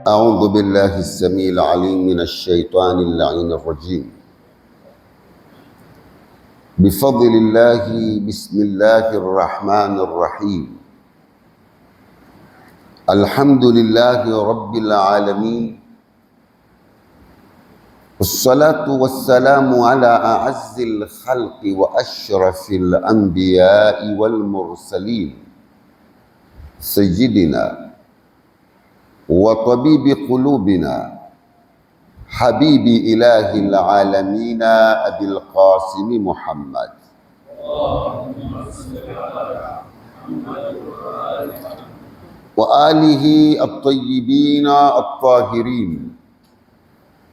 أعوذ بالله السميع العليم من الشيطان اللعين الرجيم. بفضل الله بسم الله الرحمن الرحيم. الحمد لله رب العالمين، والصلاة والسلام على أعز الخلق وأشرف الأنبياء والمرسلين، سيدنا وطبيب قلوبنا حبيب إله العالمين أبي القاسم محمد وآله الطيبين الطاهرين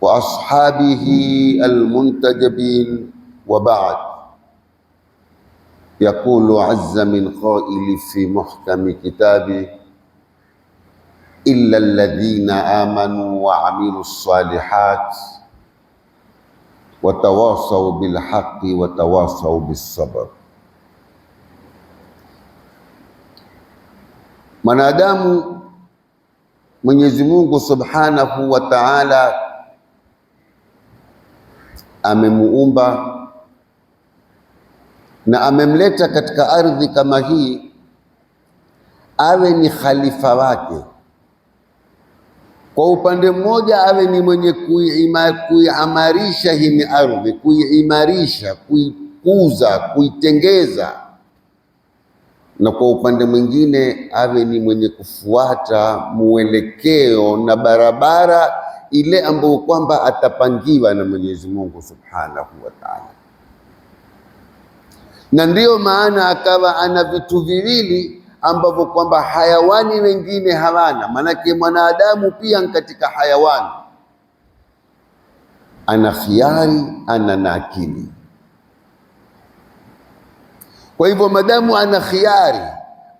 وأصحابه المنتجبين، وبعد. يقول عز من قائل في محكم كتابه: إلا الذين آمنوا وعملوا الصالحات وتواصوا بالحق وتواصوا بالصبر. Mwanadamu Mwenyezi Mungu Subhanahu wa Ta'ala amemuumba na amemleta katika ardhi kama hii awe ni khalifa wake. Kwa upande mmoja awe ni mwenye kuiamarisha hii ardhi, kuiimarisha, kuikuza, kuitengeza, na kwa upande mwingine awe ni mwenye kufuata mwelekeo na barabara ile ambayo kwamba atapangiwa na Mwenyezi Mungu Subhanahu wa Ta'ala. Na ndiyo maana akawa ana vitu viwili ambavyo kwamba hayawani wengine hawana. Manake mwanadamu pia katika hayawani ana khiari, ana na akili. Kwa hivyo madamu ana khiari,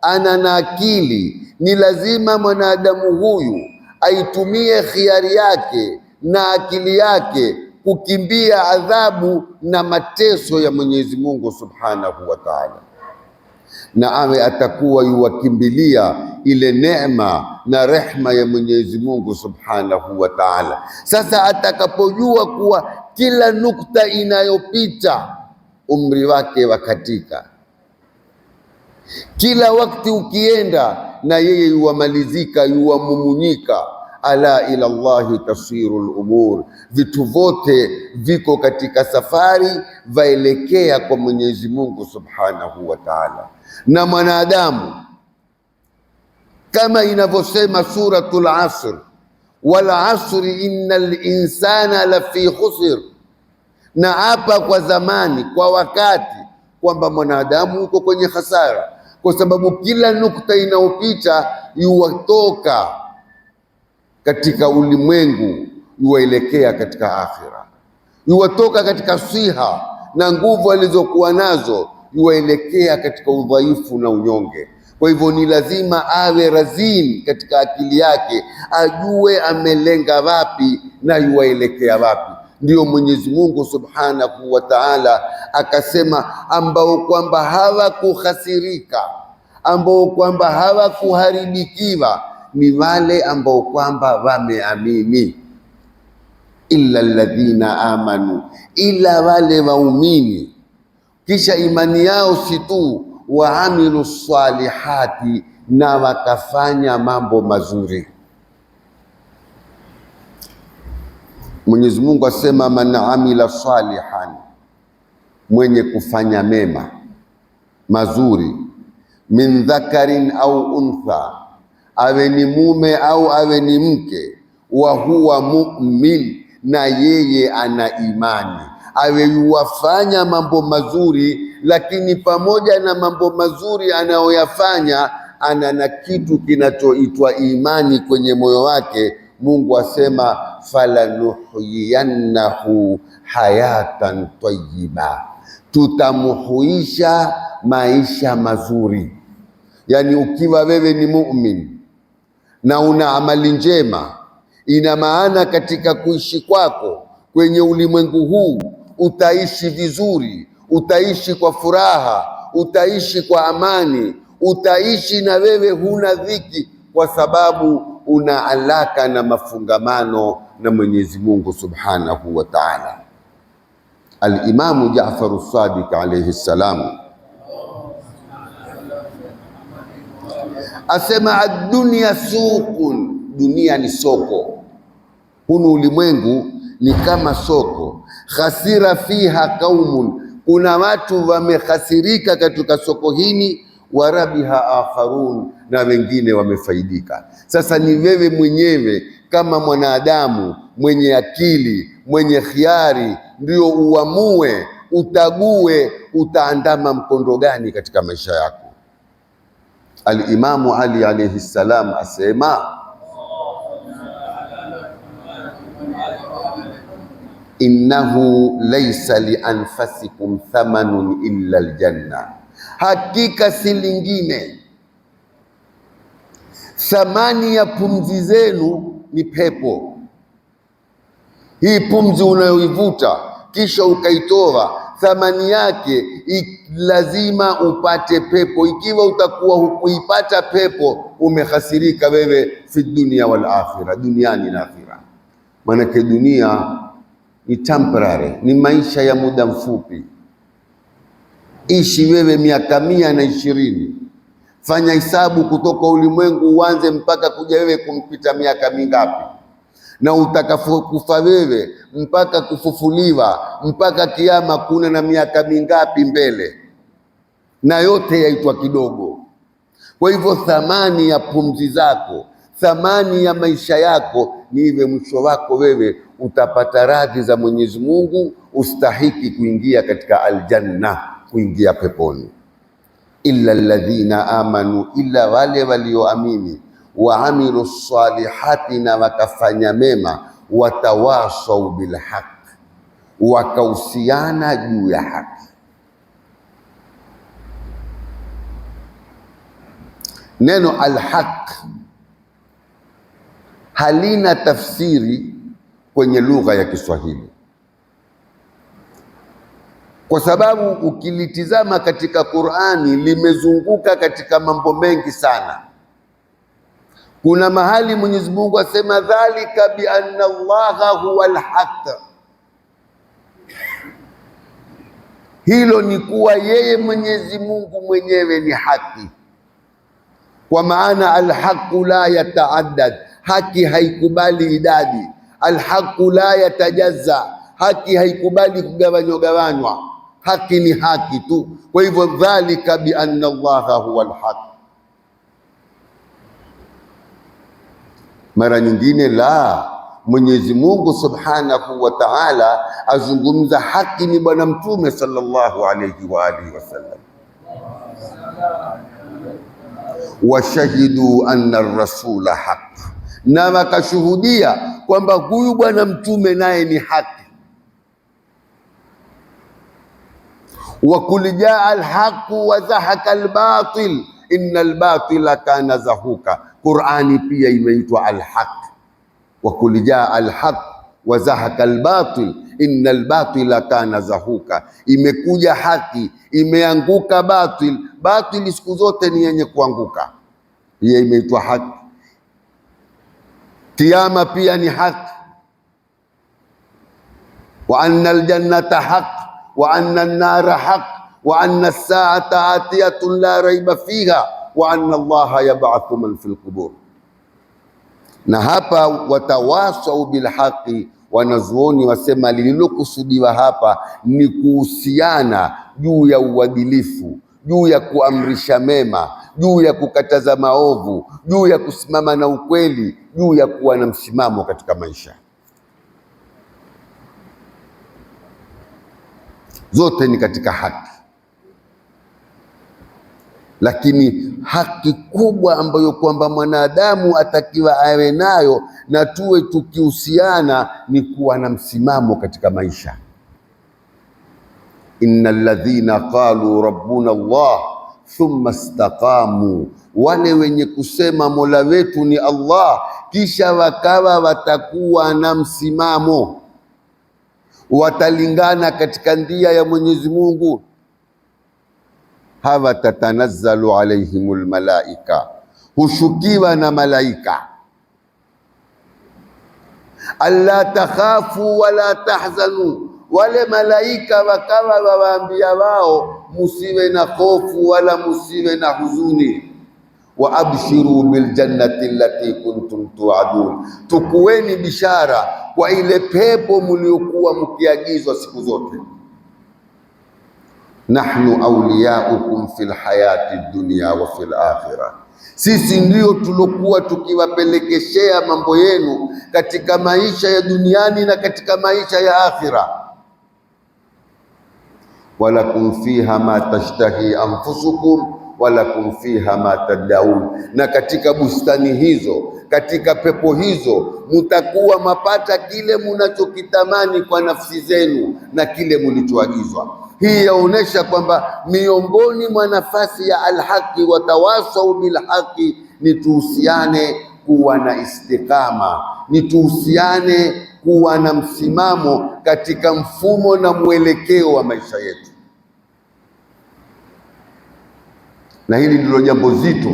ana na akili, ni lazima mwanadamu huyu aitumie khiari yake na akili yake kukimbia adhabu na mateso ya Mwenyezi Mungu Subhanahu wa Ta'ala, na awe atakuwa yuwakimbilia ile neema na rehma ya Mwenyezi Mungu Subhanahu wa Ta'ala. Sasa atakapojua kuwa kila nukta inayopita umri wake wakatika, kila wakati ukienda na yeye yuwamalizika, yuwamumunyika. Ala ila Allahi tasiru lumur, vitu vote viko katika safari vaelekea kwa Mwenyezi Mungu Subhanahu wa Ta'ala. Na mwanadamu kama inavyosema suratul Asr, wal asri innal insana lafi khusr, na hapa kwa zamani, kwa wakati, kwamba mwanadamu uko kwenye hasara, kwa sababu kila nukta inayopita yuwatoka katika ulimwengu yuwaelekea katika akhira, yuwatoka katika siha na nguvu alizokuwa nazo yuwaelekea katika udhaifu na unyonge. Kwa hivyo ni lazima awe razin katika akili yake, ajue amelenga wapi na yuwaelekea wapi. Ndiyo Mwenyezi Mungu Subhanahu wa Ta'ala akasema, ambao kwamba hawakuhasirika, ambao kwamba hawakuharibikiwa ni wale ambao kwamba wameamini. Illa alladhina amanu, ila wale waumini, kisha imani yao si tu, waamilu salihati, na wakafanya mambo mazuri. Mwenyezi Mungu asema, man amila salihan, mwenye kufanya mema mazuri, min dhakarin au untha, awe ni mume au awe ni mke, wa huwa mu'min, na yeye ana imani. Awe yuwafanya mambo mazuri, lakini pamoja na mambo mazuri anayoyafanya ana na kitu kinachoitwa imani kwenye moyo wake. Mungu asema, falanuhyiyannahu hayatan tayyiba, tutamuhuisha maisha mazuri. Yani ukiwa wewe ni mu'min na una amali njema, ina maana katika kuishi kwako kwenye ulimwengu huu utaishi vizuri, utaishi kwa furaha, utaishi kwa amani, utaishi na wewe huna dhiki, kwa sababu una alaka na mafungamano na Mwenyezi Mungu Subhanahu wa Ta'ala. Al-Imamu Jaafar as-Sadiq alayhi salam asema ad-dunya suqun, dunia ni soko. Hunu ulimwengu ni kama soko. Khasira fiha qaumun, kuna watu wamekhasirika katika soko hili, warabiha akharun, na wengine wamefaidika. Sasa ni wewe mwenyewe kama mwanadamu mwenye akili, mwenye khiari, ndio uamue, utague, utaandama mkondo gani katika maisha yako. Al-Imamu Ali alayhi salam asema innahu laysa li anfasikum thamanun illa aljanna, hakika si lingine thamani ya pumzi zenu ni pepo. Hii pumzi unayoivuta kisha ukaitoa, thamani yake lazima upate pepo. Ikiwa utakuwa hukuipata pepo, umehasirika wewe fi dunia wal akhirah, duniani na akhira. Maanake dunia ni temporary, ni maisha ya muda mfupi. Ishi wewe miaka 120, fanya hisabu kutoka ulimwengu uanze mpaka kuja wewe kumpita miaka mingapi, na utakapokufa wewe mpaka kufufuliwa mpaka kiyama kuna na miaka mingapi mbele, na yote yaitwa kidogo. Kwa hivyo thamani ya pumzi zako, thamani ya maisha yako ni hivyo, mwisho wako wewe utapata radhi za Mwenyezi Mungu, ustahiki kuingia katika aljanna, kuingia peponi. Illa alladhina amanu, illa wale walioamini, wa amilu salihati, na wakafanya mema, watawasau bilhaq, wakausiana juu ya haki. Neno alhaq halina tafsiri kwenye lugha ya Kiswahili, kwa sababu ukilitizama katika Qur'ani limezunguka katika mambo mengi sana. Kuna mahali Mwenyezi Mungu asema dhalika bi anna Allaha huwa alhaq, hilo ni kuwa yeye Mwenyezi Mungu mwenyewe ni haki. Kwa maana alhaqu la yataaddad, haki haikubali idadi. Alhaqu la yatajazza, haki haikubali kugawanywa. Haki ni haki tu. Kwa hivyo dhalika bi anna Allaha huwa alhaq. Mara nyingine la Mwenyezi Mungu Subhanahu wa Ta'ala azungumza haki ni Bwana Mtume sallallahu alayhi wa alihi wasallam, washahidu anna ar-rasula haq, na wakashuhudia kwamba huyu Bwana Mtume naye ni haki. Wa kul jaa al-haqu wa zahaka al-batil inna al-batila kana zahuka. Qur'ani pia imeitwa al-haq. Wa kul jaa al-haq wa zahaka al-batil inna al-batila kana zahuka. Imekuja haki, imeanguka batil. Batil siku zote ni yenye kuanguka, pia imeitwa haki. Kiyama pia ni haki. Wa anna al-jannata haq wa anna an-nara haq wa anna as-sa'ata atiyatun la raiba fiha wa anna Allaha yab'athu man fil qubur. Na hapa watawasau bilhaqi, wanazuoni wasema lililokusudiwa hapa ni kuhusiana juu ya uadilifu, juu ya kuamrisha mema, juu ya kukataza maovu, juu ya kusimama na ukweli, juu ya kuwa na msimamo katika maisha. Zote ni katika haki, lakini haki kubwa ambayo kwamba mwanadamu atakiwa awe nayo na tuwe tukihusiana ni kuwa na msimamo katika maisha. Innal ladhina qalu rabbuna Allah thumma istaqamu, wale wenye kusema Mola wetu ni Allah kisha wakawa watakuwa na msimamo, watalingana katika ndia ya Mwenyezi Mungu. Hawa tatanazzalu alaihimul malaika, hushukiwa na malaika. alla takhafu wala tahzanu, wale malaika wakawa wawaambia wao musiwe na hofu wala musiwe na huzuni. Wa abshiru bil jannati allati kuntum tu'adun, tukueni bishara kwa ile pepo mliokuwa mkiagizwa siku zote. Nahnu awliyaukum fil hayati dunya wa fil akhirah, sisi ndio tulokuwa tukiwapelekeshea mambo yenu katika maisha ya duniani na katika maisha ya akhira. Walakum fiha ma tashtahi anfusukum walakum fiha ma tad'un, na katika bustani hizo, katika pepo hizo mutakuwa mapata kile munachokitamani kwa nafsi zenu na kile mulichoagizwa. Hii yaonesha kwamba miongoni mwa nafasi ya alhaqi watawasau bilhaqi ni tuhusiane kuwa na istiqama, ni tuhusiane kuwa na msimamo katika mfumo na mwelekeo wa maisha yetu. Na hili ndilo jambo zito.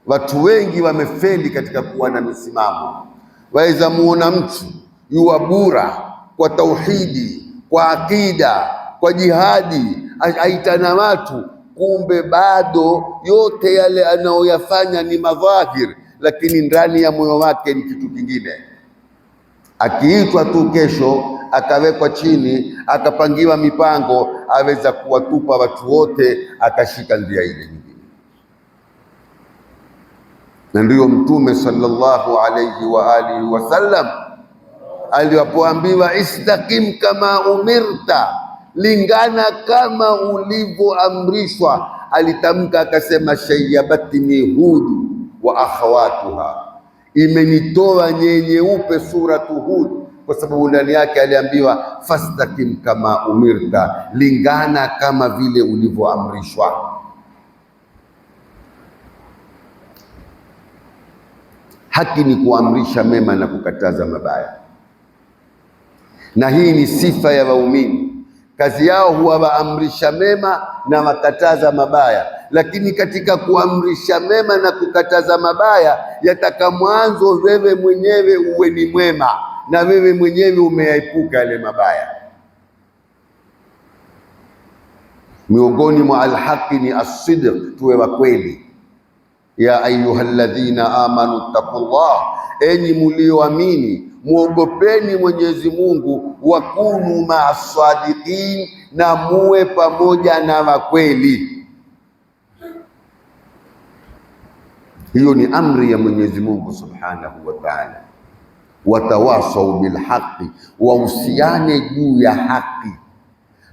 Watu wengi wamefeli katika kuwa na misimamo. Waweza muona mtu yuwabura kwa tauhidi, kwa akida, kwa jihadi, aitana watu, kumbe bado yote yale anayoyafanya ni madhahir, lakini ndani ya moyo wake ni kitu kingine. Akiitwa tu kesho, akawekwa chini, akapangiwa mipango, aweza kuwatupa watu wote, akashika njia ile nyingine. Na ndiyo Mtume sallallahu alayhi wa alihi wasallam alipoambiwa istaqim kama umirta, lingana kama ulivyoamrishwa, alitamka akasema shayyabatni Hud wa akhawatuha, imenitoa nyeupe suratu Hud, kwa sababu ndani yake aliambiwa fastaqim kama umirta, lingana kama vile ulivyoamrishwa. Haki ni kuamrisha mema na kukataza mabaya, na hii ni sifa ya waumini. Kazi yao huwa waamrisha mema na wakataza mabaya, lakini katika kuamrisha mema na kukataza mabaya yataka mwanzo wewe mwenyewe uwe ni mwema na wewe mwenyewe umeepuka yale mabaya. Miongoni mwa alhaqi ni as-sidq, tuwe wa kweli. Ya ayyuhalladhina amanu taqullah, enyi mulioamini muogopeni Mwenyezi Mungu, wakunu ma'as-sadiqin, na muwe pamoja na wakweli. Hiyo ni amri ya Mwenyezi Mungu subhanahu wa ta'ala. Watawasau bilhaqi, wahusiane juu ya haki.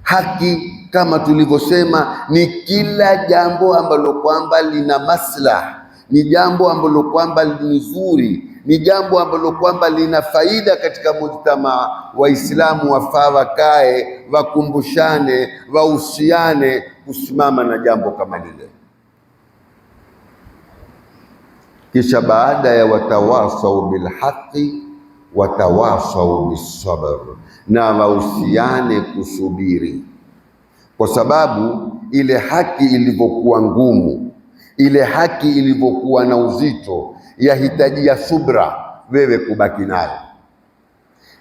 Haki kama tulivyosema ni kila jambo ambalo kwamba lina maslaha, ni jambo ambalo kwamba ni zuri, ni jambo ambalo kwamba lina faida katika mujtamaa. Waislamu wafaa wakae, wakumbushane, wahusiane kusimama na jambo kama lile. Kisha baada ya watawasau bilhaqi watawasau bisabr, na wahusiane kusubiri, kwa sababu ile haki ilivyokuwa ngumu, ile haki ilivyokuwa na uzito, yahitajia subra wewe kubaki nayo,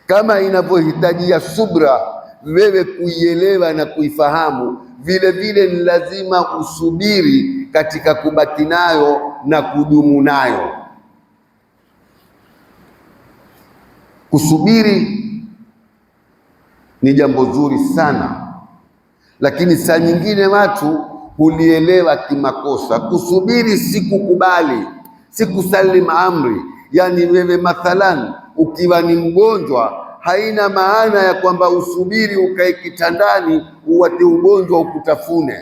kama inavyohitajia subra wewe kuielewa na kuifahamu, vile vile ni lazima usubiri katika kubaki nayo na kudumu nayo. Kusubiri ni jambo zuri sana, lakini saa nyingine watu hulielewa kimakosa. Kusubiri si kukubali, si kusalim amri. Yani wewe mathalan ukiwa ni mgonjwa, haina maana ya kwamba usubiri ukae kitandani uwate ugonjwa ukutafune.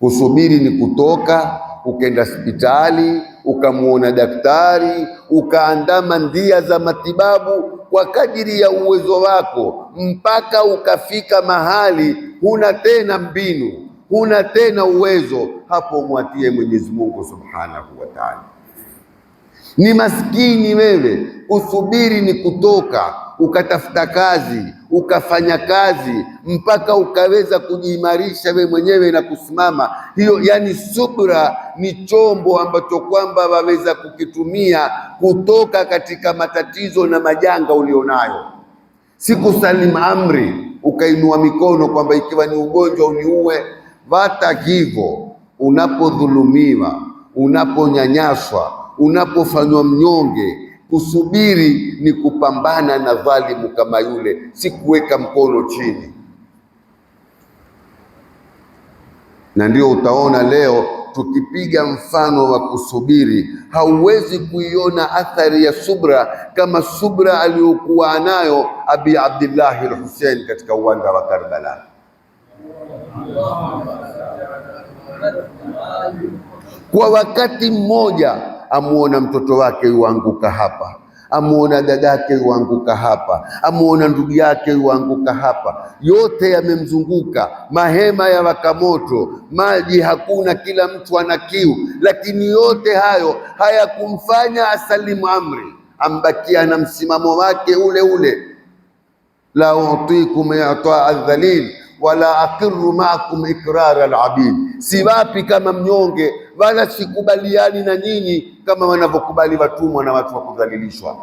Kusubiri ni kutoka ukenda hospitali, ukamuona daktari, ukaandama ndia za matibabu kwa kadiri ya uwezo wako, mpaka ukafika mahali huna tena mbinu, huna tena uwezo. Hapo mwatie Mwenyezi Mungu subhanahu wa ta'ala. Ni maskini wewe. Kusubiri ni kutoka ukatafuta kazi, ukafanya kazi mpaka ukaweza kujiimarisha we mwenyewe na kusimama. Hiyo yani subra ni chombo ambacho kwamba waweza kukitumia kutoka katika matatizo na majanga ulionayo. Si kusalim amri ukainua mikono kwamba ikiwa ni ugonjwa uniue. Vata hivyo, unapodhulumiwa, unaponyanyaswa, unapofanywa mnyonge, kusubiri ni kupambana na dhalimu kama yule, si kuweka mkono chini. Na ndio utaona leo tukipiga mfano wa kusubiri, hauwezi kuiona athari ya subra kama subra aliyokuwa nayo Abi Abdillah al-Hussein katika uwanja wa Karbala. Kwa wakati mmoja amuona mtoto wake yuanguka hapa, amuona dadake yuanguka hapa, amuona ndugu yake yuanguka hapa, yote yamemzunguka, mahema ya wakamoto, maji hakuna, kila mtu ana kiu, lakini yote hayo hayakumfanya asalimu amri, ambakia na msimamo wake ule ule, la utikum yata aldhalil wala aqirru ma'akum ikrar alabid, si wapi kama mnyonge, wala sikubaliani na nyinyi kama wanavyokubali watumwa na watu wa kudhalilishwa.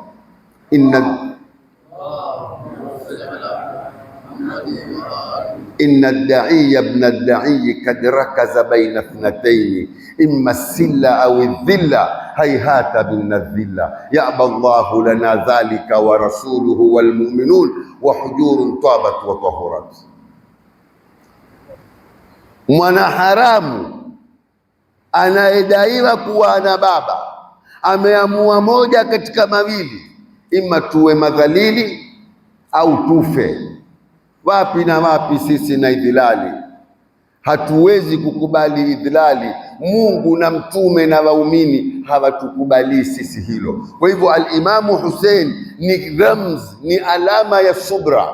inna ad-da'iya ibn ad-da'i kad rakaza baina ithnatayn imma as-silla aw adh-dhilla hayhata bin adh-dhilla ya'ba Allahu lana dhalika wa rasuluhu wal mu'minun wa hujurun tabat wa tahurat. Mwanaharamu anayedaiwa kuwa ana baba ameamua moja katika mawili, ima tuwe madhalili au tufe. Wapi na wapi sisi na idhilali? Hatuwezi kukubali idhilali. Mungu na mtume na waumini hawatukubali sisi hilo. Kwa hivyo al-Imamu Hussein ni ramz, ni alama ya subra.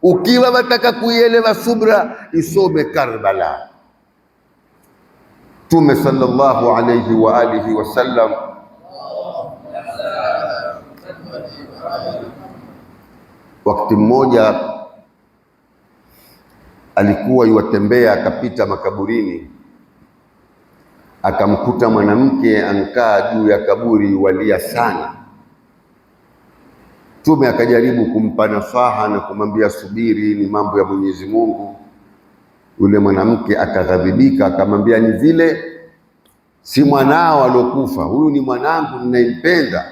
Ukiwa wataka kuielewa subra, isome Karbala. Mtume sallallahu alayhi wa alihi wasallam wakati mmoja alikuwa yuwatembea, akapita makaburini, akamkuta mwanamke ankaa juu ya kaburi walia sana. Mtume akajaribu kumpa nasaha na kumwambia subiri, ni mambo ya Mwenyezi Mungu. Yule mwanamke akaghadhibika, akamwambia ni vile si mwanao alokufa, huyu ni mwanangu ninayempenda.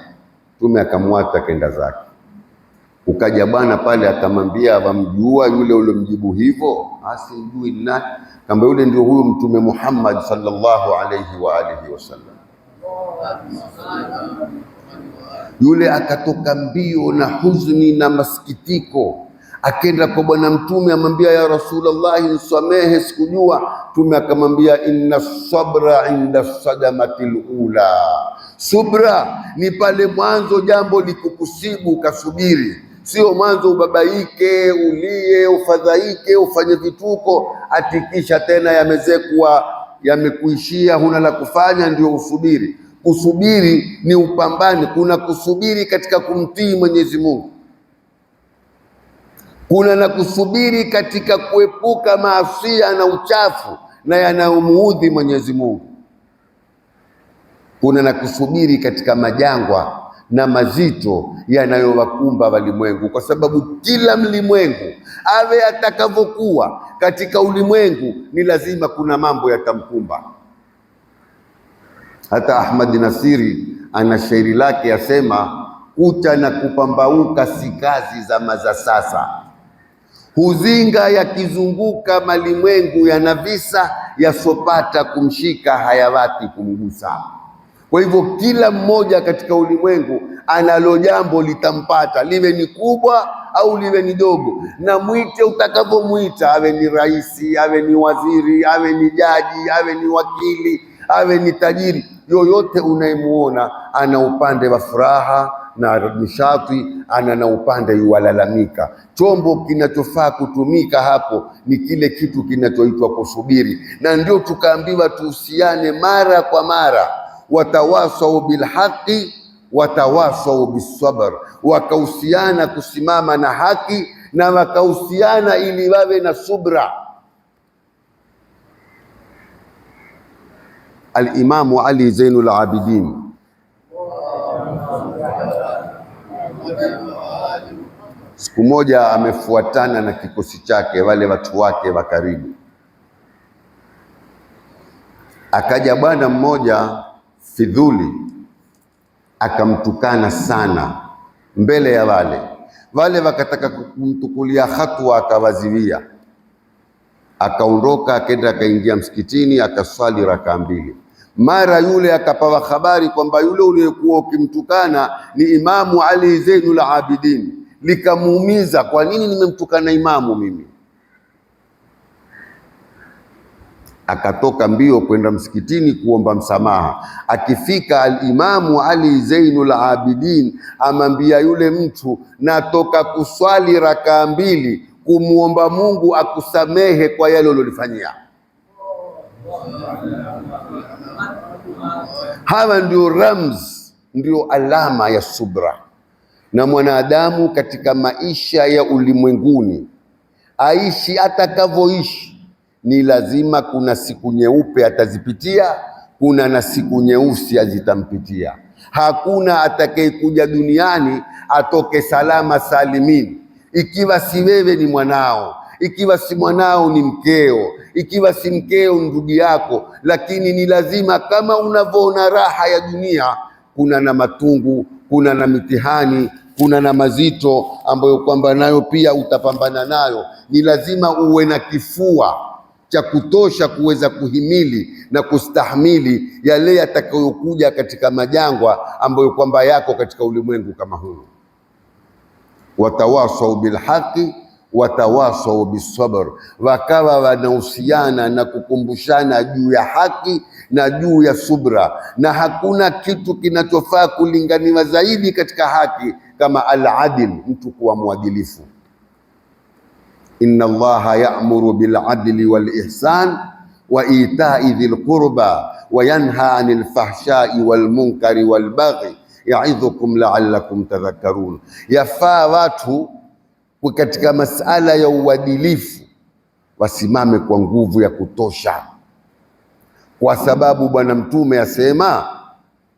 Mtume akamwacha kenda zake. Ukaja bwana pale akamwambia, wamjua yule uliomjibu hivyo? Asimjui. Nani? Kamba yule ndio huyu Mtume Muhammad sallallahu alayhi wa alihi wasallam. Yule akatoka mbio na huzuni na masikitiko, akenda kwa bwana Mtume, amwambia ya Rasulullah, nisamehe, sikujua. Mtume akamwambia inna sabra inda sadamatil ula, subra ni pale mwanzo jambo likukusibu ukasubiri, sio mwanzo ubabaike, ulie, ufadhaike, ufanye vituko, atikisha tena yamezekuwa yamekuishia, huna la kufanya, ndio usubiri. Kusubiri ni upambane. Kuna kusubiri katika kumtii Mwenyezi Mungu, kuna na kusubiri katika kuepuka maasiya na uchafu na yanayomuudhi Mwenyezi Mungu, kuna na kusubiri katika majangwa na mazito yanayowakumba walimwengu, kwa sababu kila mlimwengu awe atakavyokuwa katika ulimwengu ni lazima kuna mambo yatamkumba. Hata Ahmad Nasiri ana shairi lake yasema, kucha na kupambauka si kazi za sasa, huzinga yakizunguka malimwengu yana visa, yasopata kumshika hayawati kumgusa. Kwa hivyo kila mmoja katika ulimwengu analo jambo litampata, liwe ni kubwa au liwe ni dogo, na mwite utakavyomwita, awe ni raisi, awe ni waziri, awe ni jaji, awe ni wakili, awe ni tajiri, yoyote unayemuona ana upande wa furaha na nishati, ana na upande yuwalalamika. Chombo kinachofaa kutumika hapo ni kile kitu kinachoitwa kusubiri, na ndio tukaambiwa tuhusiane mara kwa mara, watawasau bilhaqi watawasau bisabr, wakahusiana kusimama na haki na wakahusiana ili wawe na subra. Al-Imamu Ali Zainul Abidin siku moja amefuatana na kikosi chake, wale watu wake wa karibu. Akaja bwana mmoja fidhuli, akamtukana sana mbele ya wale wakataka kumtukulia hatua, akawaziwia, akaondoka, akaenda akaingia msikitini, akaswali rakaa 2. Mara yule akapawa habari kwamba yule uliyekuwa ukimtukana ni Imamu Ali Zainul Abidin. Likamuumiza, kwa nini nimemtukana imamu mimi? Akatoka mbio kwenda msikitini kuomba msamaha. Akifika al-Imamu Ali Zainul Abidin amwambia yule mtu, natoka kuswali rakaa 2 kumuomba Mungu akusamehe kwa yale ulilofanyia. Hawa ndio ramz, ndio alama ya subra. Na mwanadamu katika maisha ya ulimwenguni aishi atakavyoishi, ni lazima kuna siku nyeupe atazipitia, kuna na siku nyeusi azitampitia. Hakuna atakayekuja duniani atoke salama salimini. Ikiwa si wewe ni mwanao, ikiwa si mwanao ni mkeo, ikiwa si mkeo ndugu yako. Lakini ni lazima, kama unavyoona raha ya dunia, kuna na matungu, kuna na mitihani, kuna na mazito ambayo kwamba nayo pia utapambana nayo. Ni lazima uwe na kifua cha kutosha kuweza kuhimili na kustahimili yale yatakayokuja katika majangwa ambayo kwamba yako katika ulimwengu kama huu. Watawasau bilhaqi watawasau bisabr, wakawa wanahusiana na kukumbushana juu ya haki na juu ya subra. Na hakuna kitu kinachofaa kulinganiwa zaidi katika haki kama al-adl, mtu kuwa mwadilifu. Inna Allaha ya'muru bil adli wal ihsan wa ita'i dhil qurba wa yanha 'anil fahsha'i wal munkari wal baghi ya'idhukum la'allakum tadhakkarun. Yafaa watu katika masala ya uadilifu wasimame kwa nguvu ya kutosha, kwa sababu Bwana Mtume asema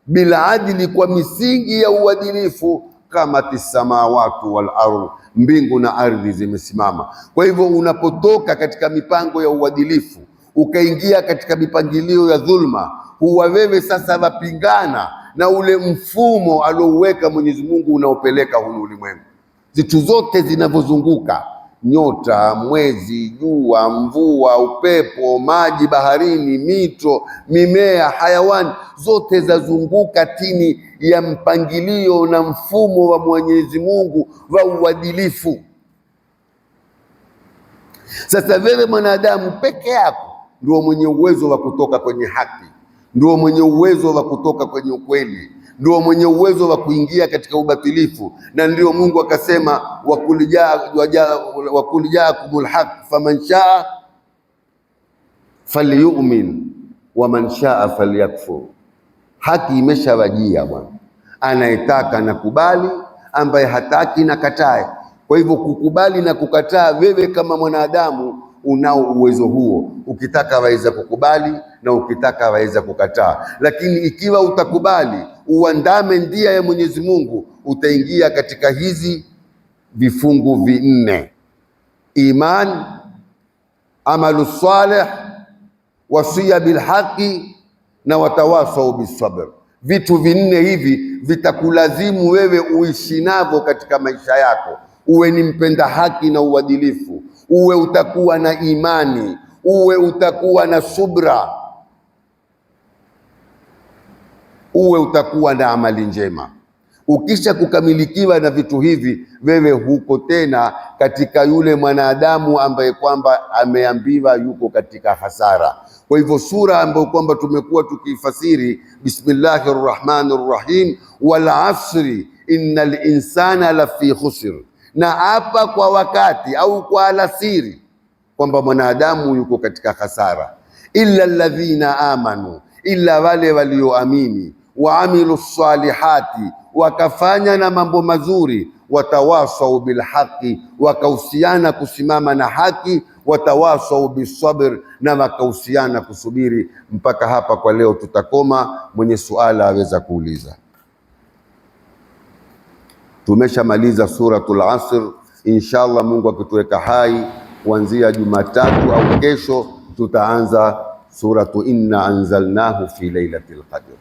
bila adili, kwa misingi ya uadilifu, kama tisamawati wal ardh, mbingu na ardhi zimesimama. Kwa hivyo unapotoka katika mipango ya uadilifu ukaingia katika mipangilio ya dhulma, huwa wewe sasa wapingana na ule mfumo aliouweka Mwenyezi Mungu unaopeleka huu ulimwengu. Zitu zote zinavyozunguka, nyota, mwezi, jua, mvua, upepo, maji baharini, mito, mimea, hayawani, zote zazunguka chini ya mpangilio na mfumo wa Mwenyezi Mungu wa uadilifu. Sasa wewe mwanadamu peke yako ndio mwenye uwezo wa kutoka kwenye haki, ndio mwenye uwezo wa kutoka kwenye ukweli, ndio mwenye uwezo wa kuingia katika ubatilifu. Na ndio Mungu akasema, wakul jaakumul haq faman shaa falyu'min wa man shaa falyakfur. Haki imeshawajia bwana, anayetaka na kubali, ambaye hataki na katae. Kwa hivyo kukubali na kukataa, wewe kama mwanadamu unao uwezo huo. Ukitaka waweza kukubali na ukitaka waweza kukataa. Lakini ikiwa utakubali uandame ndia ya Mwenyezi Mungu, utaingia katika hizi vifungu 4: iman, amalu salih, wasia bilhaqi na watawasau bisabr. Vitu 4 hivi vitakulazimu wewe uishi navyo katika maisha yako. Uwe ni mpenda haki na uadilifu, uwe utakuwa na imani, uwe utakuwa na subra, uwe utakuwa na amali njema. Ukisha kukamilikiwa na vitu hivi, wewe huko tena katika yule mwanadamu ambaye kwamba ameambiwa yuko katika hasara. Kwa hivyo sura ambayo kwamba tumekuwa tukifasiri, bismillahir rahmanir rahim, wal asri innal insana lafi khusr, na hapa kwa wakati au kwa alasiri kwamba mwanadamu yuko katika hasara. Illa alladhina amanu, illa wale walioamini, wa amilu salihati, wakafanya na mambo mazuri, watawasau bilhaqi, wakahusiana kusimama na haki, watawasau bisabr, na wakahusiana kusubiri. Mpaka hapa kwa leo tutakoma. Mwenye suala aweza kuuliza. Tumeshamaliza suratul Asr. Inshallah, Mungu akituweka hai, kuanzia Jumatatu au kesho tutaanza suratu inna anzalnahu fi lailatul qadr.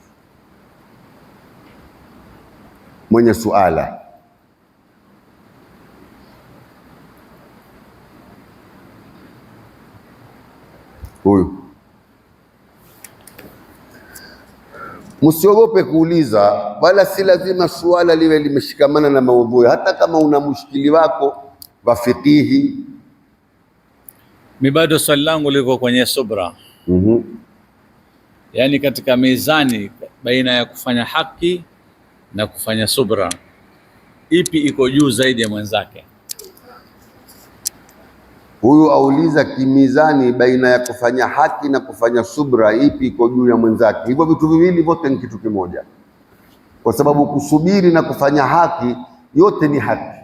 Mwenye suala huyu, msiogope kuuliza, wala si lazima suala liwe limeshikamana na maudhui. Hata kama una mushkili wako wa fikihi. Mi bado swali langu liko kwenye subra. Yaani katika mizani baina ya kufanya haki na kufanya subra, ipi iko juu zaidi ya mwenzake? Huyu auliza kimizani baina ya kufanya haki na kufanya subra, ipi iko juu ya mwenzake? Hivyo vitu viwili vyote ni kitu kimoja, kwa sababu kusubiri na kufanya haki yote ni haki.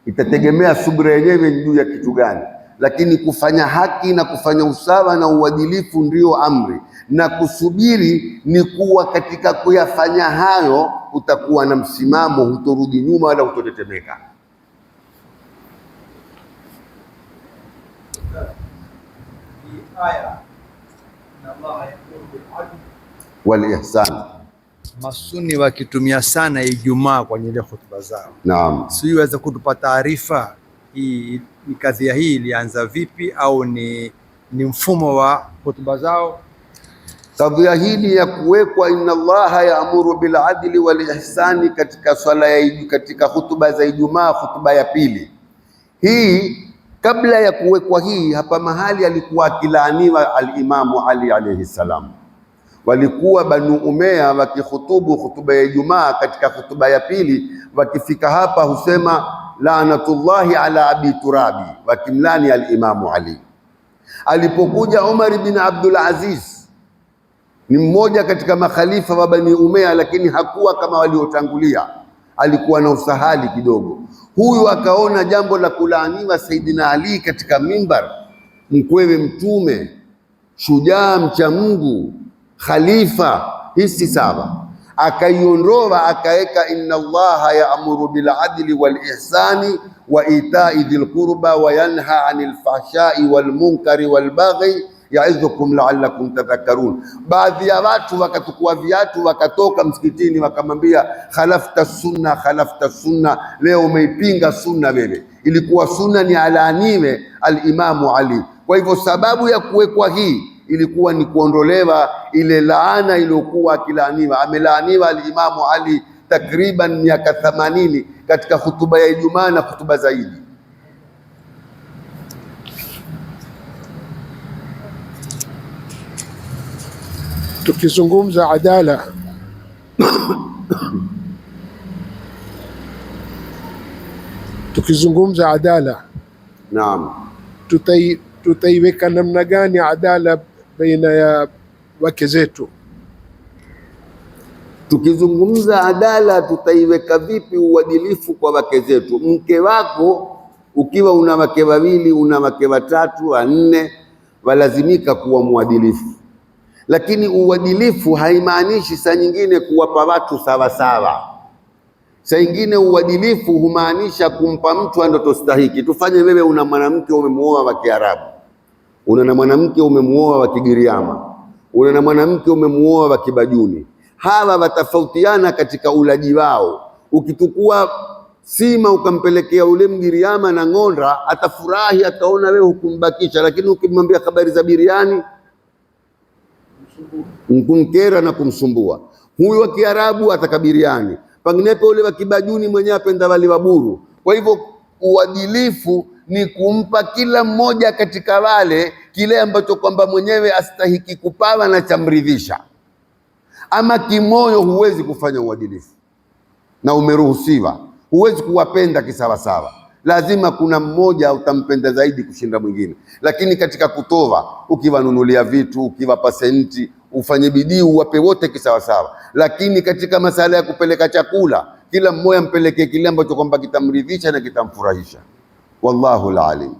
Itategemea subra yenyewe ni juu ya kitu gani, lakini kufanya haki na kufanya usawa na uadilifu ndio amri, na kusubiri ni kuwa katika kuyafanya hayo utakuwa na msimamo, hutorudi nyuma wala hutotetemeka. Wal ihsan, Masuni wakitumia sana Ijumaa kwenye ile hutuba zao. naam, siweza kutupa taarifa hii, ni kadhia hii ilianza vipi, au ni mfumo wa hutuba zao? kadhia hili ya kuwekwa inna Allaha yaamuru bil adli wal ihsani katika swala ya katika hutuba za Ijumaa, hutuba ya pili hii. Kabla ya kuwekwa hii, hapa mahali alikuwa akilaaniwa al-Imamu Ali alayhi salam. Walikuwa Banu Umayya wakihutubu hutuba ya Ijumaa, katika hutuba ya pili wakifika hapa husema laanatullahi ala abi turabi, wakimlani al-Imamu Ali. Alipokuja Umar bin Abdul Aziz, ni mmoja katika makhalifa wa Bani Umayya, lakini hakuwa kama waliotangulia, alikuwa na usahali kidogo. Huyu akaona jambo la kulaaniwa Saidina Ali katika mimbar, mkwewe Mtume, shujaa, mcha Mungu, khalifa, hisi sawa. Akaiondoa akaweka inna Allaha yaamuru bil adli wal ihsani wa itai dhil qurba wa yanha anil fahshai wal munkari wal baghi yaidhukum la'allakum tadhakkarun. Baadhi ya watu wakatukua viatu wakatoka msikitini wakamwambia khalafta sunna, khalafta sunna, leo umeipinga sunna wewe. Ilikuwa sunna ni alaaniwe al-Imamu Ali. Kwa hivyo sababu ya kuwekwa hii ilikuwa ni kuondolewa ile laana iliyokuwa akilaaniwa. Amelaaniwa al-Imamu Ali takriban miaka 80 katika hutuba ya Ijumaa na hutuba zaidi. Tukizungumza adala tukizungumza adala, naam, tutaiweka namna gani adala baina ya wake zetu? Tukizungumza adala, tutaiweka vipi uadilifu kwa wake zetu? Mke wako ukiwa una wake wawili, una wake watatu, wanne, walazimika kuwa mwadilifu. Lakini uadilifu haimaanishi saa nyingine kuwapa watu sawa sawa. Saa nyingine uadilifu humaanisha kumpa mtu anatostahiki. Tufanye wewe una mwanamke umemuoa wa Kiarabu, una na mwanamke umemuoa wa Kigiriama, una na mwanamke umemuoa wa Kibajuni. Hawa watafautiana katika ulaji wao. Ukitukua sima ukampelekea ule Mgiriama na ng'onda, atafurahi, ataona wewe hukumbakisha. Lakini ukimwambia habari za biriani, kumkera na kumsumbua. Huyu wa Kiarabu atakabiriani, panginepo ule wa Kibajuni mwenyewe apenda wali wa buru. Kwa hivyo uadilifu ni kumpa kila mmoja katika wale kile ambacho kwamba mwenyewe astahiki kupawa na chamridhisha. Ama kimoyo huwezi kufanya uadilifu, na umeruhusiwa. Huwezi kuwapenda kisawasawa, lazima kuna mmoja utampenda zaidi kushinda mwingine. Lakini katika kutoa, ukiwanunulia vitu, ukiwapa senti, ufanye bidii uwape wote kisawasawa, lakini katika masala ya kupeleka chakula kila mmoja mpeleke kile ambacho kwamba kitamridhisha na kitamfurahisha. Wallahu alalim.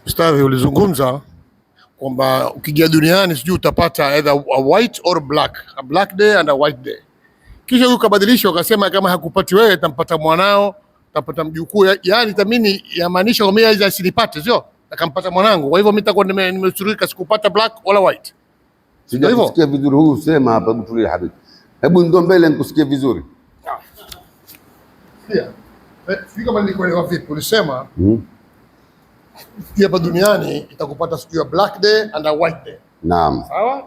Ustadhi, ulizungumza kwamba ukija duniani sijui utapata either a white or black, a black day and a white day, kisha ukabadilisha ukasema kama hakupati wewe tampata mwanao, tapata mjukuu, yaani tamini yamaanisha kwa mimi asinipate, sio akampata mwanangu. Kwa hivyo mimi nitakuwa nimesurika sikupata black wala white. Sijakusikia vizuri, huyu sema hapa, hebu tulia habibi, hebu ndo mbele nikusikie vizuri. Sijui kama nilikuelewa vipi, ulisema hapa duniani itakupata siku ya black day and a white day. Naam. Sawa?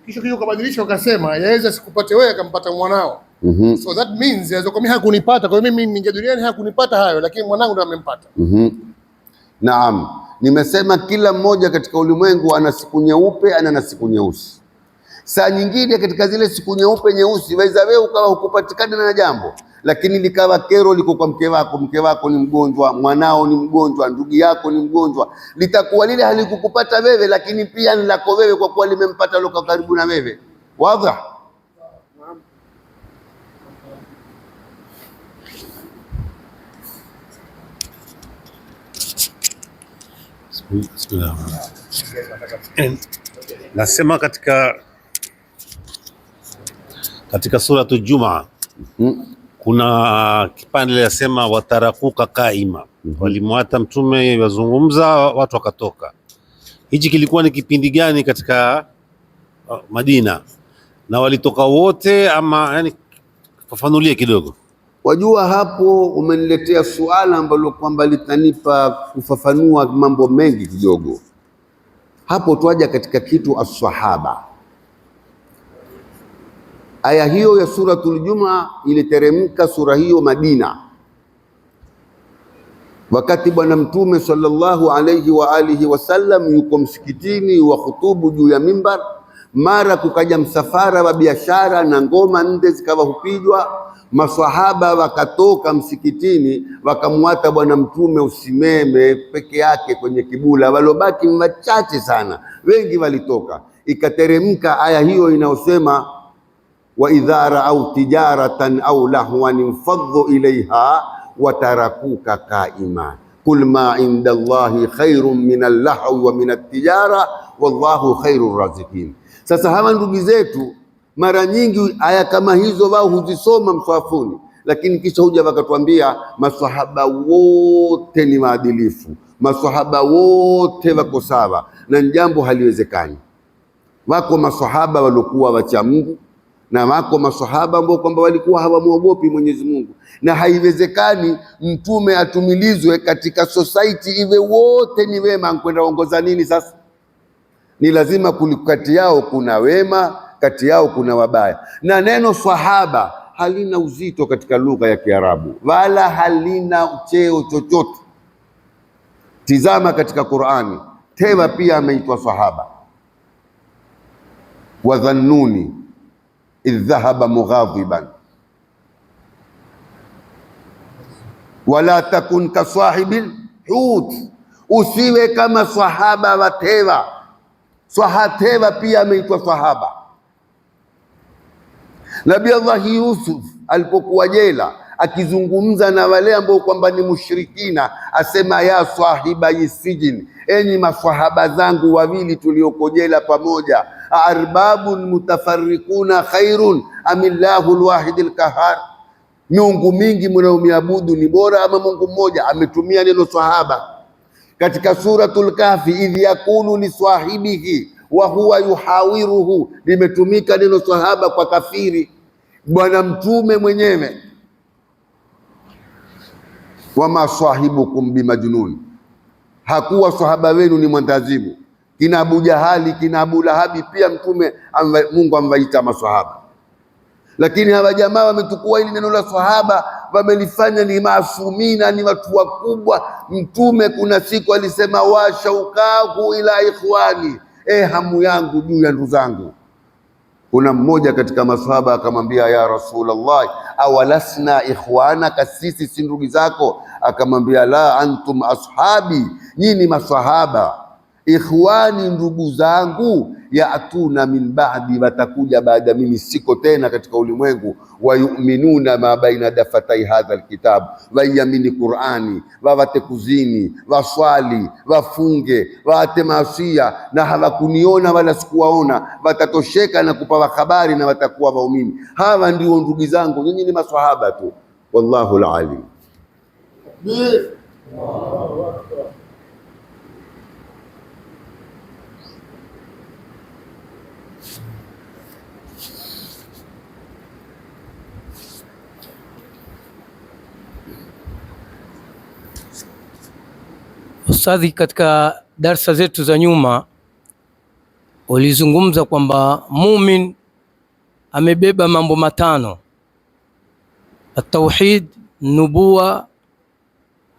Kisha ukabadilisha ukasema yaweza sikupate wewe akampata mwanao. So that means yaweza kwa mimi hakunipata, kwa mimi ninge duniani hakunipata hayo, lakini mwanangu ndo amempata. Naam. Nimesema kila mmoja katika ulimwengu ana siku nyeupe, ana na siku nyeusi. Saa nyingine katika zile siku nyeupe nyeusi waweza wewe ukawa hukupatikana na jambo, lakini likawa kero liko kwa mke wako ni mgonjwa, mwanao ni mgonjwa, ndugu yako ni mgonjwa, litakuwa lile halikukupata wewe, lakini pia ni lako wewe kwa kuwa limempata loka karibu na wewe. Wazi? Nasema katika suratu Jumaa kuna kipande yasema watarakuka kaima, walimwata mtume wazungumza, watu wakatoka. Hichi kilikuwa ni kipindi gani katika Madina, na walitoka wote ama, yani fafanulie kidogo. Wajua, hapo umeniletea suala ambalo kwamba litanipa kufafanua mambo mengi kidogo. Hapo twaja katika kitu as-sahaba. Aya hiyo ya suratul Jumaa iliteremka sura hiyo Madina, wakati bwana mtume sallallahu alayhi wa alihi wasallam yuko msikitini wa khutubu juu ya mimbar. Mara kukaja msafara wa biashara na ngoma nde zikawa hupigwa. Maswahaba wakatoka msikitini wakamwata bwana mtume usimeme peke yake kwenye kibula, walobaki wachache sana, wengi walitoka. Ikateremka aya hiyo inayosema wa idha ra'aw tijaratan aw lahwan infaddu ilayha wa tarakuka qaima qul ma inda Allahi khairun min al-lahwi wa min at-tijara wallahu khairur raziqin. Sasa hawa ndugu zetu mara nyingi aya kama hizo wao huzisoma mswafuni, lakini kisha huja wakatuambia maswahaba wote ni maadilifu, maswahaba wote wako sawa, na jambo haliwezekani. Wako maswahaba waliokuwa wacha Mungu na wako maswahaba ambao kwamba walikuwa hawamwogopi Mwenyezi Mungu, na haiwezekani mtume atumilizwe katika society iwe wote ni wema. Kwenda ongoza nini sasa? Ni lazima kati yao kuna wema, kati yao kuna wabaya. Na neno swahaba halina uzito katika lugha ya Kiarabu wala halina cheo chochote. Tizama katika Qur'ani, Tewa pia ameitwa sahaba. wa dhannuni idh dhahaba mughadiban wala takun ka sahibil hut, usiwe kama sahaba wa Tewa. Tewa pia ameitwa sahaba. Nabii Allah Yusuf alipokuwa jela akizungumza na wale ambao kwamba ni mushrikina, asema ya sahiba yisijin, enyi maswahaba zangu wawili tulioko jela pamoja, arbabun mutafarriquna khairun amillahu alwahidil kahar, miungu mingi mnaomiabudu ni bora ama Mungu mmoja? Ametumia neno sahaba. Katika suratul Kahfi, idh yakulu li sahibihi wa huwa yuhawiruhu, limetumika neno sahaba kwa kafiri. Bwana mtume mwenyewe, wama sahibukum bimajnun, hakuwa sahaba wenu ni mwandazimu. Kina Abu Jahali, kina Abu Lahabi pia mtume Mungu amwaita maswahaba, lakini hawa jamaa wametukua hili neno la sahaba wamelifanya ni maasumina, ni watu wakubwa. Mtume kuna siku alisema washaukahu ila ikhwani, hamu yangu juu ya ndugu zangu. Kuna mmoja katika maswahaba akamwambia, ya Rasulullah, awalasna ikhwanaka, sisi si ndugu zako? Akamwambia, la antum ashabi, nyinyi maswahaba. Ikhwani, ndugu zangu, yaatuna min ba'di, watakuja baada mimi siko tena katika ulimwengu. Wayuminuna ma baina dafatai hadha alkitab, waiamini Qur'ani, wawate kuzini, waswali, wafunge, waate maasia, na hawakuniona wala sikuwaona, watatosheka na kupawa habari na watakuwa waumini. Hawa ndio ndugu zangu, nyinyi ni maswahaba tu. Wallahu alalim. Ustadhi, katika darsa zetu za nyuma ulizungumza kwamba mumin amebeba mambo matano: at-tauhid, nubuwa,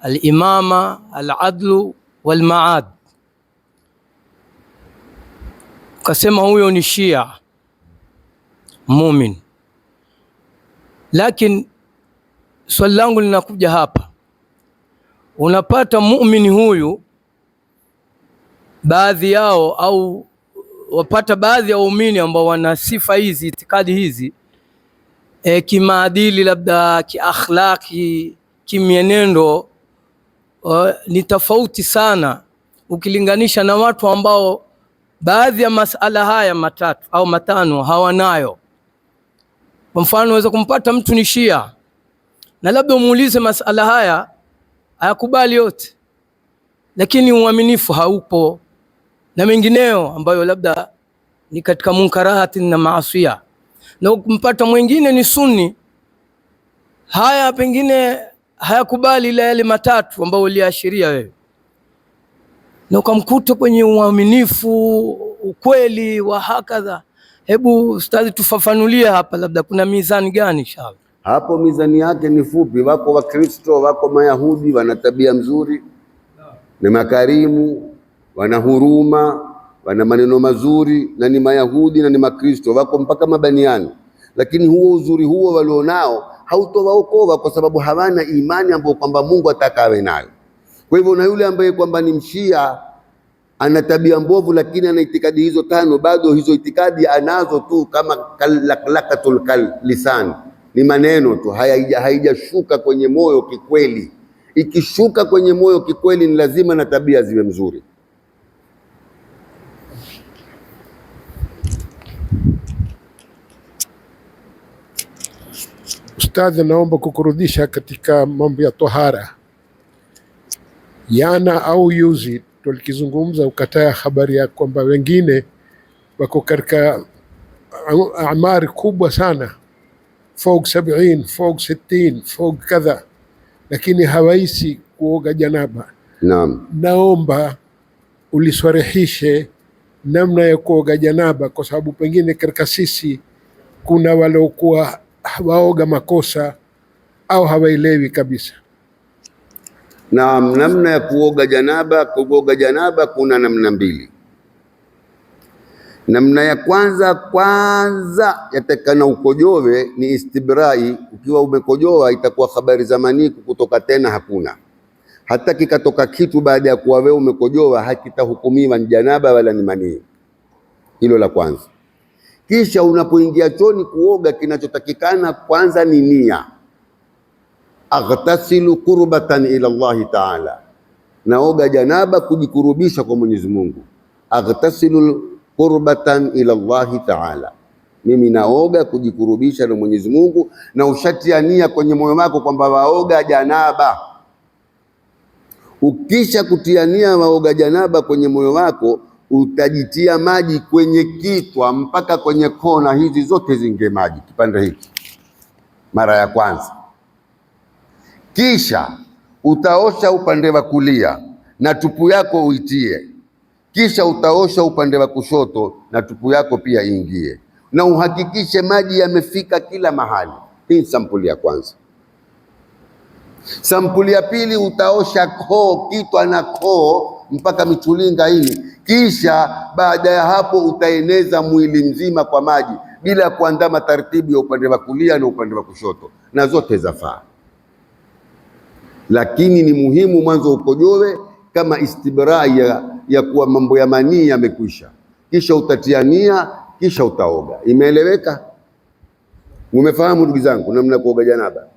al-imama, al-adlu wal-maad. Ukasema huyo ni Shia mumin, lakini swali langu linakuja hapa, unapata muumini huyu baadhi yao, au wapata baadhi ya waumini ambao wana sifa hizi, itikadi hizi, kimaadili, labda kiakhlaki, kimienendo, ni tofauti sana ukilinganisha na watu ambao baadhi ya masala haya matatu au matano hawanayo. Kwa mfano, unaweza kumpata mtu ni Shia na labda umuulize masala haya hayakubali yote, lakini uaminifu haupo na mengineo ambayo labda ni katika munkarati na maasiya. Na ukimpata mwingine ni Sunni, haya pengine hayakubali ila yale matatu ambayo uliashiria wewe, na ukamkuta kwenye uaminifu, ukweli wa hakadha. Hebu ustadhi, tufafanulie hapa, labda kuna mizani gani inshallah? Hapo mizani yake ni fupi. Wako Wakristo, wako Mayahudi, wana tabia mzuri, ni makarimu, wana huruma, wana maneno mazuri, na ni Mayahudi na ni Makristo, wako mpaka mabaniani. Lakini huo uzuri huo walionao hautowaokoa, kwa sababu hawana imani ambayo kwamba Mungu atakawe nayo. Kwa hivyo, na yule ambaye kwamba ni Mshia ana tabia mbovu, lakini ana itikadi hizo tano, bado hizo itikadi anazo tu kama lakatul lisan, ni maneno tu, haijashuka kwenye moyo kikweli. Ikishuka kwenye moyo kikweli, ni lazima na tabia ziwe mzuri. Ustadhi, naomba kukurudisha katika mambo ya tohara. Jana au yuzi tulikizungumza, ukataa habari ya kwamba wengine wako katika amari kubwa sana, fog 70, fog 60, fog kadha, lakini hawaisi kuoga janaba. Naam, naomba uliswarihishe namna ya kuoga janaba, kwa sababu pengine katika sisi kuna waliokuwa waoga makosa au hawaelewi kabisa. Naam, namna ya kuoga janaba. Kuoga janaba kuna namna mbili. Namna ya kwanza yatakana ukojowe, ni istibrai. Ukiwa umekojoa itakuwa habari za manii kutoka tena hakuna. Hata kikatoka kitu baada ya kuwa wewe umekojoa, hakitahukumiwa ni janaba wala ni manii. Hilo la kwanza. Kisha unapoingia choni kuoga, kinachotakikana kwanza ni nia. Aghtasilu qurbatan ila Allah ta'ala, naoga janaba kujikurubisha kwa Mwenyezi Mungu. Aghtasilu qurbatan ila Allah ta'ala, mimi naoga kujikurubisha na Mwenyezi Mungu. Na ushatia nia kwenye moyo wako kwamba waoga janaba. Ukisha kutia nia waoga janaba kwenye moyo wako, utajitia maji kwenye kitwa mpaka kwenye kona hizi zote zinge maji, kipande hiki mara ya kwanza. Kisha utaosha upande wa kulia na tupu yako uitie. Kisha utaosha upande wa kushoto na tupu yako pia iingie, na uhakikishe maji yamefika kila mahali. Hii sampuli ya kwanza. Sampuli ya pili, utaosha koo, kitwa na koo mpaka mitulinga hili. Kisha baada ya hapo utaeneza mwili mzima kwa maji. bila kuandama taratibu ya upande wa kulia na upande wa kushoto, na zote zafaa. Lakini ni muhimu mwanzo ukojoe kama istibrai ya kuwa mambo ya manii yamekwisha, kisha utatiania, kisha utaoga. Imeeleweka? Umefahamu ndugu zangu namna kuoga janaba?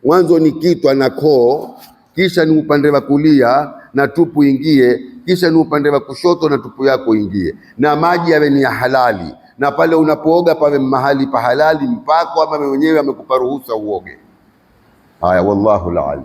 Mwanzo ni kitwa na koo, kisha ni upande wa kulia na tupu ingie, kisha ni upande wa kushoto na tupu yako ingie, na maji yawe ni ya halali, na pale unapooga pawe mahali pa halali mpako, ama mwenyewe amekupa ruhusa uoge. Haya, wallahu alim.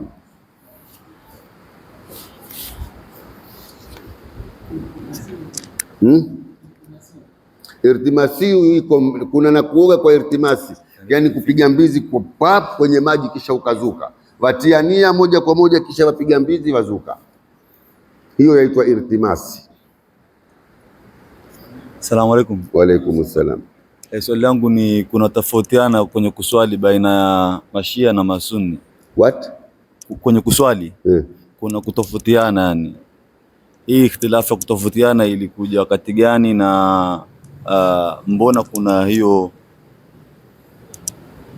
Irtimasi iko, kuna na kuoga kwa irtimasi, yani kupiga mbizi kwa pap kwenye maji kisha ukazuka, watiania moja kwa moja kisha wapiga mbizi wazuka, hiyo yaitwa irtimasi. Asalamu alaykum. Wa alaykum assalam. Swali langu ni kuna tofautiana kwenye kuswali baina ya mashia na masuni. What? Kwenye kuswali kuna kutofautiana, yani hii ikhtilafu ya kutofautiana ilikuja wakati gani, na mbona kuna hiyo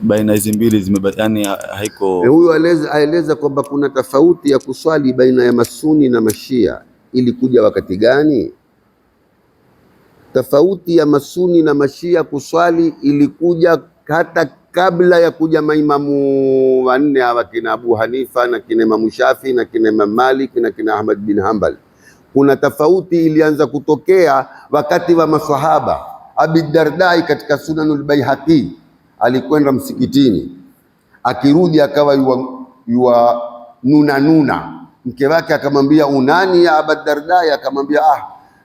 baina hizi mbili yani haiko? Huyo aeleza kwamba kuna tofauti ya kuswali baina ya masuni na mashia, ilikuja wakati gani? Tofauti ya masuni na mashia kuswali ilikuja hata kabla ya kuja maimamu wanne hawa, kina Abu Hanifa na kina Imam Shafi na kina Imam Malik na kina Ahmad bin Hanbal. Kuna tofauti ilianza kutokea wakati wa maswahaba. Abi Dardai katika Sunanul Baihaqi alikwenda msikitini, akirudi akawa yua nuna. Mke wake akamwambia, unani ya Abi Dardai? Akamwambia,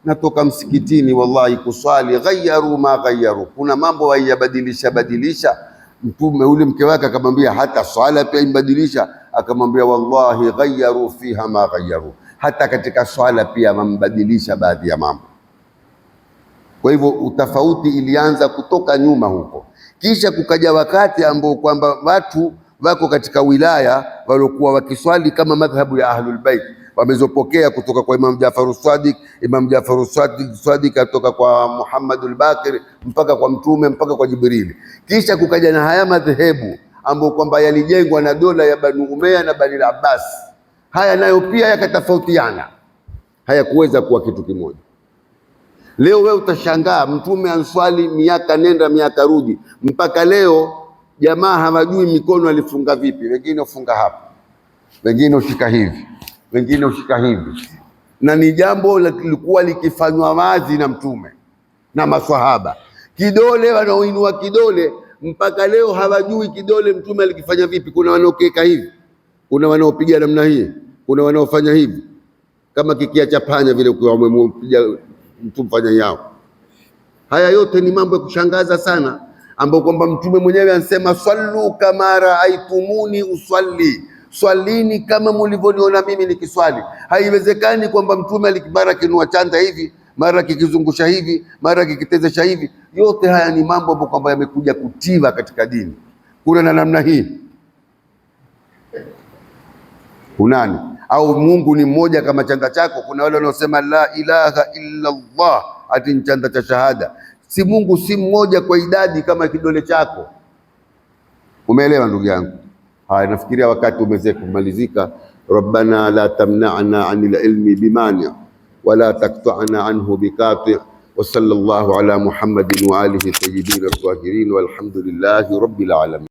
natoka msikitini wallahi kuswali, ghayaru ma ghayaru, kuna mambo waiyabadilisha. Mtume ule mke wake akamwambia, hata swala pia imbadilisha? Akamwambia, wallahi ghayaru fiha ma ghayaru, hata katika swala pia wambadilisha baadhi ya mambo. Kwa hivyo utofauti ilianza kutoka nyuma huko, kisha kukaja wakati ambao kwamba watu wako katika wilaya waliokuwa wakiswali kama madhhabu ya Ahlul Bait wamezopokea kutoka kwa Imam Jafaru Sadiq. Imam Jafaru Sadiq kutoka kwa Muhammadul Baqir mpaka kwa Mtume mpaka kwa Jibrili. Kisha kukaja na haya madhehebu ambao kwamba yalijengwa na dola ya Banu Umayya na Bani Abbas. Haya nayo pia yakatofautiana, hayakuweza kuwa kitu kimoja. Leo wewe utashangaa, Mtume answali miaka nenda miaka rudi, mpaka leo jamaa hawajui mikono alifunga vipi. Wengine ufunga hapa, wengine ushika hivi, wengine ushika hivi, na ni jambo lilikuwa likifanywa wazi na Mtume na maswahaba. Kidole wanaoinua kidole mpaka leo hawajui kidole Mtume alikifanya vipi. Kuna wanaokeka hivi, kuna wanaopiga namna hii, kuna wanaofanya hivi kama kikia cha panya vile, ukiwa umempiga mtu mfanya yao. Haya yote ni mambo ya kushangaza sana, ambao kwamba Mtume mwenyewe anasema, sallu kama raaitumuni usalli, swalini kama mlivyoniona mimi nikiswali. Haiwezekani kwamba Mtume alikibara kinua chanda hivi, mara kikizungusha hivi, mara kikitezesha hivi. Yote haya ni mambo ambayo kwamba yamekuja kutiwa katika dini. Kuna na namna hii unani au Mungu ni mmoja kama chanda chako. Kuna wale wanaosema la ilaha illa Allah ati ni chanda cha shahada. Si Mungu si mmoja kwa idadi kama kidole chako. Umeelewa ndugu yangu? Haya, nafikiria wakati umeze kumalizika. Rabbana la tamna'na 'anil ilmi bimani' wa la taqta'na anhu biqati'. Wa sallallahu ala Muhammadin wa alihi tayyibin at-tahirin walhamdulillahi rabbil alamin.